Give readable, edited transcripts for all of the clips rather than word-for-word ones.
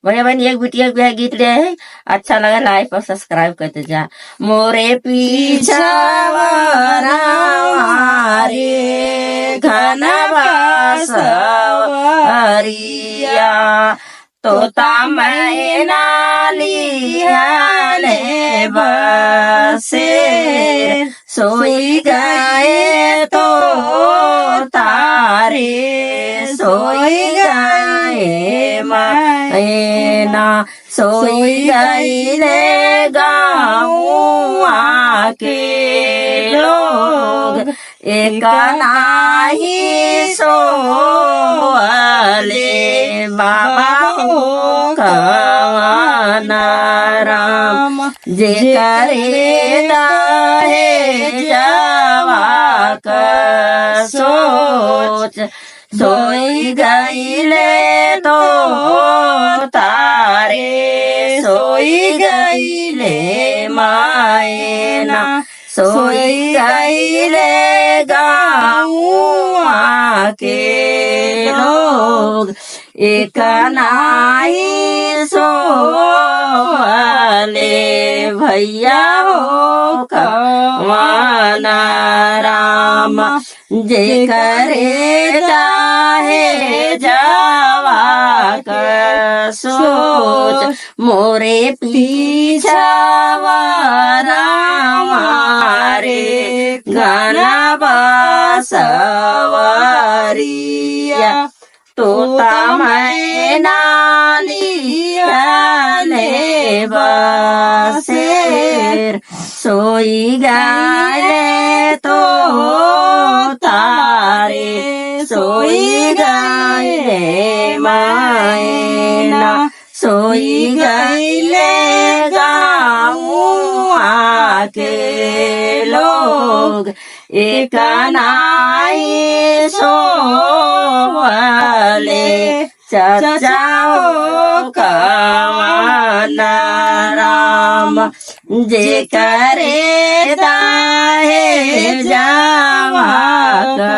भैया बहन एक वीडियो भी है गीत ले है अच्छा लगा लाइक और सब्सक्राइब करते जा। मोरे पीछावरा रे घन बासवरिया तोता मैना लिहाने बसे सोई गए तो तारे सोई गए मैना सोई गई ले गाँव के लोग एक नाही सोले बाबा हो कवाना राम जे करे दाहे जवा का सोच सोई गईले तो तारे सोई गईले मायना सोई गईले गाँव के लोग एक नाई सोले भैया हो कवाना राम जे करे चाहे जावा कर सोच मोरे पीछावरा मारे गाना बासवरिया तोता मैना लिहाने बसेर सोई गए तो तारे सोई गए मैना सोई गईले गाँव के लोग एक नाई सोले चचाओ कवाना राम जे करे दाहे जावा का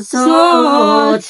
सोच।